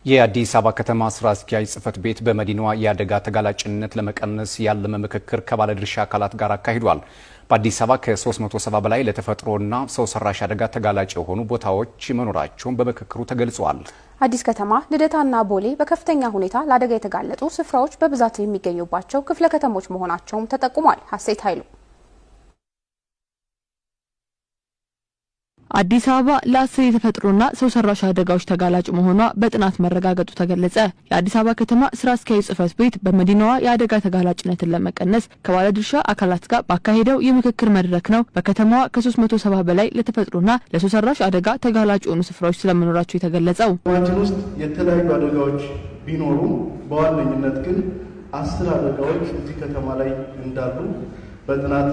የአዲስ አበባ ከተማ ስራ አስኪያጅ ጽህፈት ቤት በመዲናዋ የአደጋ ተጋላጭነት ለመቀነስ ያለመ ምክክር ከባለድርሻ አካላት ጋር አካሂዷል። በአዲስ አበባ ከ370 በላይ ለተፈጥሮና ሰው ሰራሽ አደጋ ተጋላጭ የሆኑ ቦታዎች መኖራቸውን በምክክሩ ተገልጿል። አዲስ ከተማ ልደታና ቦሌ በከፍተኛ ሁኔታ ለአደጋ የተጋለጡ ስፍራዎች በብዛት የሚገኙባቸው ክፍለ ከተሞች መሆናቸውም ተጠቁሟል። ሀሴት ኃይሉ አዲስ አበባ ለ10 የተፈጥሮና ሰው ሰራሽ አደጋዎች ተጋላጭ መሆኗ በጥናት መረጋገጡ ተገለጸ። የአዲስ አበባ ከተማ ስራ አስኪያጅ ጽህፈት ቤት በመዲናዋ የአደጋ ተጋላጭነትን ለመቀነስ ከባለድርሻ አካላት ጋር ባካሄደው የምክክር መድረክ ነው በከተማዋ ከ370 በላይ ለተፈጥሮና ለሰው ሰራሽ አደጋ ተጋላጭ የሆኑ ስፍራዎች ስለመኖራቸው የተገለጸው። በመዲናችን ውስጥ የተለያዩ አደጋዎች ቢኖሩ በዋነኝነት ግን 10 አደጋዎች እዚህ ከተማ ላይ እንዳሉ በጥናት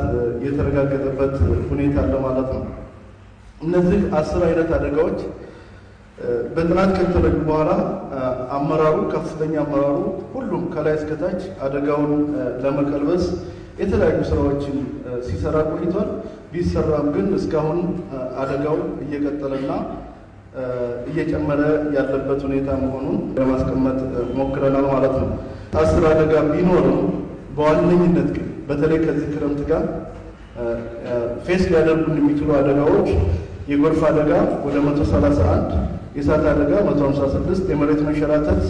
የተረጋገጠበት ሁኔታ አለ ማለት ነው። እነዚህ 10 አይነት አደጋዎች በጥናት ከተለዩ በኋላ አመራሩ ከፍተኛ አመራሩ ሁሉም ከላይ እስከ ታች አደጋውን ለመቀልበስ የተለያዩ ስራዎችን ሲሰራ ቆይቷል። ቢሰራም ግን እስካሁን አደጋው እየቀጠለና እየጨመረ ያለበት ሁኔታ መሆኑን ለማስቀመጥ ሞክረናል ማለት ነው። 10 አደጋ ቢኖርም በዋነኝነት ግን በተለይ ከዚህ ክረምት ጋር ፌስ ሊያደርጉን የሚችሉ አደጋዎች የጎርፍ አደጋ ወደ 131፣ የእሳት አደጋ 156፣ የመሬት መንሸራተት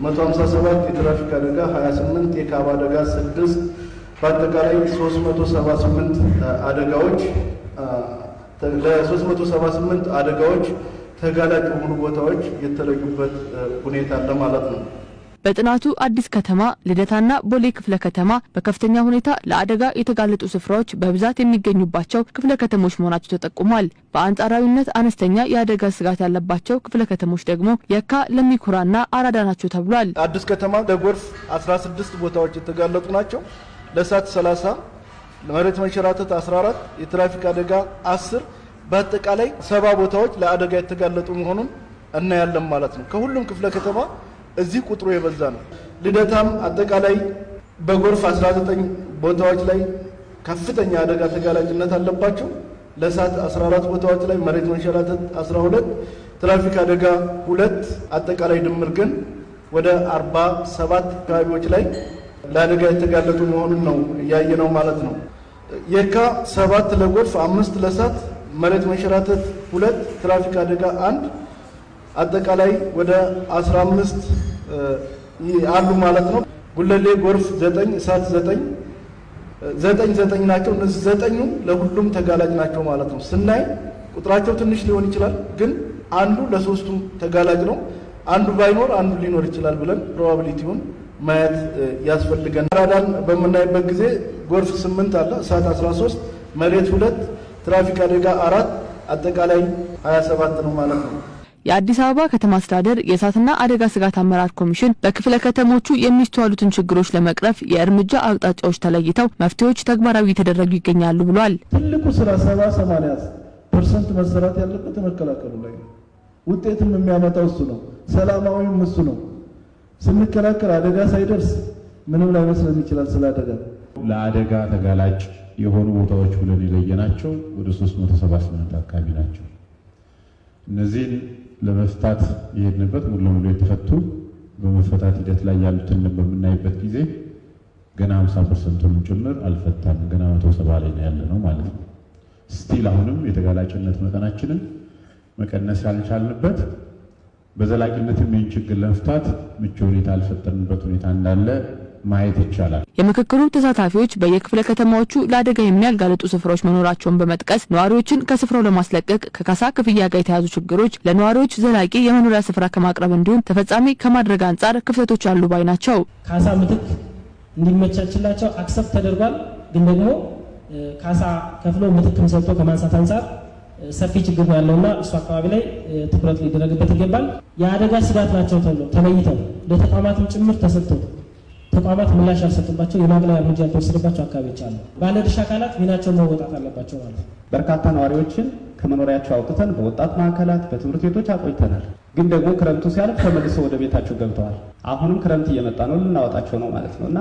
157፣ የትራፊክ አደጋ 28፣ የካብ አደጋ 6፣ በአጠቃላይ 378 አደጋዎች ለ378 አደጋዎች ተጋላጭ የሆኑ ቦታዎች የተለዩበት ሁኔታ አለ ማለት ነው። በጥናቱ አዲስ ከተማ ልደታና ቦሌ ክፍለ ከተማ በከፍተኛ ሁኔታ ለአደጋ የተጋለጡ ስፍራዎች በብዛት የሚገኙባቸው ክፍለ ከተሞች መሆናቸው ተጠቁሟል። በአንጻራዊነት አነስተኛ የአደጋ ስጋት ያለባቸው ክፍለ ከተሞች ደግሞ የካ፣ ለሚኩራና አራዳ ናቸው ተብሏል። አዲስ ከተማ ለጎርፍ 16 ቦታዎች የተጋለጡ ናቸው። ለእሳት 30፣ ለመሬት መንሸራተት 14፣ የትራፊክ አደጋ 10፣ በአጠቃላይ 70 ቦታዎች ለአደጋ የተጋለጡ መሆኑን እናያለን ማለት ነው። ከሁሉም ክፍለ ከተማ እዚህ ቁጥሩ የበዛ ነው። ልደታም አጠቃላይ በጎርፍ 19 ቦታዎች ላይ ከፍተኛ አደጋ ተጋላጭነት አለባቸው። ለእሳት 14 ቦታዎች ላይ፣ መሬት መንሸራተት 12፣ ትራፊክ አደጋ 2፣ አጠቃላይ ድምር ግን ወደ 47 አካባቢዎች ላይ ለአደጋ የተጋለጡ መሆኑን ነው ያየነው ማለት ነው። የካ 7 ለጎርፍ፣ 5 ለእሳት፣ መሬት መንሸራተት 2፣ ትራፊክ አደጋ 1፣ አጠቃላይ ወደ 15 አሉ ማለት ነው። ጉለሌ ጎርፍ 9፣ እሳት 9 ናቸው። እነዚህ 9ኙ ለሁሉም ተጋላጭ ናቸው ማለት ነው። ስናይ ቁጥራቸው ትንሽ ሊሆን ይችላል፣ ግን አንዱ ለሶስቱም ተጋላጭ ነው። አንዱ ባይኖር አንዱ ሊኖር ይችላል ብለን ፕሮባቢሊቲውን ማየት ያስፈልገናል። አራዳን በመናይበት ጊዜ ጎርፍ 8 አለ፣ እሳት 13፣ መሬት 2፣ ትራፊክ አደጋ 4፣ አጠቃላይ 27 ነው ማለት ነው። የአዲስ አበባ ከተማ አስተዳደር የእሳትና አደጋ ስጋት አመራር ኮሚሽን በክፍለ ከተሞቹ የሚስተዋሉትን ችግሮች ለመቅረፍ የእርምጃ አቅጣጫዎች ተለይተው መፍትሄዎች ተግባራዊ እየተደረጉ ይገኛሉ ብሏል። ትልቁ ስራ 70-80% መሰራት ያለበት መከላከሉ ላይ ነው። ውጤትም የሚያመጣው እሱ ነው። ሰላማዊም እሱ ነው። ስንከላከል አደጋ ሳይደርስ ምንም ላይ መስለን ይችላል። ስለ አደጋ ለአደጋ ተጋላጭ የሆኑ ቦታዎች ብለን የለየናቸው ወደ 378 አካባቢ ናቸው። እነዚህን ለመፍታት የሄድንበት ሙሉ ለሙሉ የተፈቱ በመፈታት ሂደት ላይ ያሉትን በምናይበት ጊዜ ገና 50%ን ጭምር አልፈታም። ገና 170 ላይ ነው ያለነው ማለት ነው። ስቲል አሁንም የተጋላጭነት መጠናችንን መቀነስ ያልቻልንበት በዘላቂነትም ይህን ችግር ለመፍታት ምቹ ሁኔታ አልፈጠርንበት ሁኔታ እንዳለ ማየት ይቻላል። የምክክሩ ተሳታፊዎች በየክፍለ ከተማዎቹ ለአደጋ የሚያጋልጡ ስፍራዎች መኖራቸውን በመጥቀስ ነዋሪዎችን ከስፍራው ለማስለቀቅ ከካሳ ክፍያ ጋር የተያዙ ችግሮች ለነዋሪዎች ዘላቂ የመኖሪያ ስፍራ ከማቅረብ እንዲሁም ተፈጻሚ ከማድረግ አንጻር ክፍተቶች አሉ ባይ ናቸው። ካሳ ምትክ እንዲመቻችላቸው አክሰፕት ተደርጓል። ግን ደግሞ ካሳ ከፍሎ ምትክም ሰጥቶ ከማንሳት አንጻር ሰፊ ችግር ያለውና እሱ አካባቢ ላይ ትኩረት ሊደረግበት ይገባል። የአደጋ ስጋት ናቸው ተለይተው ለተቋማትም ጭምር ተሰጥቶ ተቋማት ምላሽ ያልሰጡባቸው የማግለያ እርምጃ ያልተወሰደባቸው አካባቢዎች አሉ። ባለድርሻ አካላት ሚናቸውን መወጣት አለባቸው ማለት ነው። በርካታ ነዋሪዎችን ከመኖሪያቸው አውጥተን በወጣት ማዕከላት በትምህርት ቤቶች አቆይተናል። ግን ደግሞ ክረምቱ ሲያልፍ ተመልሰው ወደ ቤታቸው ገብተዋል። አሁንም ክረምት እየመጣ ነው፣ ልናወጣቸው ነው ማለት ነውና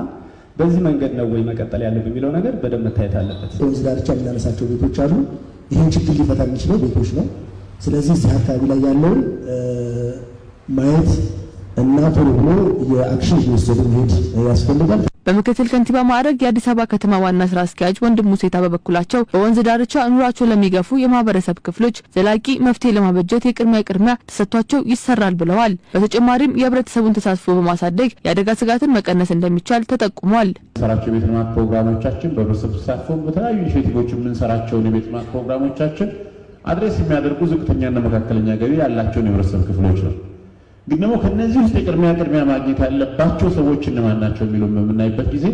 በዚህ መንገድ ነው ወይ መቀጠል ያለብን የሚለው ነገር በደንብ መታየት አለበት። ወንዝ ዳርቻ የምናነሳቸው ቤቶች አሉ። ይህን ችግር ሊፈታ የሚችለው ቤቶች ነው። ስለዚህ እዚህ አካባቢ ላይ ያለውን ማየት እና ቶሎ ብሎ የአክሽን ሊወሰድ መሄድ ያስፈልጋል። በምክትል ከንቲባ ማዕረግ የአዲስ አበባ ከተማ ዋና ስራ አስኪያጅ ወንድሙ ሴታ በበኩላቸው በወንዝ ዳርቻ ኑሯቸው ለሚገፉ የማህበረሰብ ክፍሎች ዘላቂ መፍትሄ ለማበጀት የቅድሚያ ተሰጥቷቸው ይሰራል ብለዋል። በተጨማሪም የህብረተሰቡን ተሳትፎ በማሳደግ የአደጋ ስጋትን መቀነስ እንደሚቻል ተጠቁሟል። ሰራቸው የቤት ልማት ፕሮግራሞቻችን በህብረተሰብ ተሳትፎ በተለያዩ ኢኒሼቲቮች የምንሰራቸውን የቤት ልማት ፕሮግራሞቻችን አድሬስ የሚያደርጉ ዝቅተኛና መካከለኛ ገቢ ያላቸውን የህብረተሰብ ክፍሎች ነው። ግን ደግሞ ከነዚህ ውስጥ የቅድሚያ ማግኘት ያለባቸው ሰዎች እነማን ናቸው የሚለው በምናይበት ጊዜ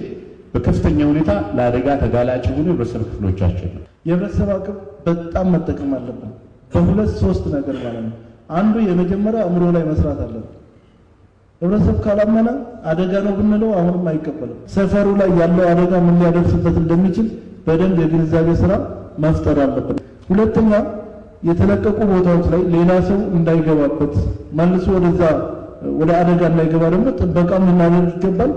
በከፍተኛ ሁኔታ ለአደጋ ተጋላጭ የሆኑ የህብረተሰብ ክፍሎቻችን ነው። የህብረተሰብ አቅም በጣም መጠቀም አለብን። በሁለት ሶስት ነገር ማለት ነው። አንዱ የመጀመሪያ አእምሮ ላይ መስራት አለብን። ህብረተሰብ ካላመነ አደጋ ነው ብንለው አሁንም አይቀበልም። ሰፈሩ ላይ ያለው አደጋ ምን ሊያደርስበት እንደሚችል በደንብ የግንዛቤ ስራ መፍጠር አለብን። ሁለተኛ የተለቀቁ ቦታዎች ላይ ሌላ ሰው እንዳይገባበት መልሶ ወደ አደጋ እንዳይገባ ደግሞ ጥበቃ ልናደርግ ይገባል።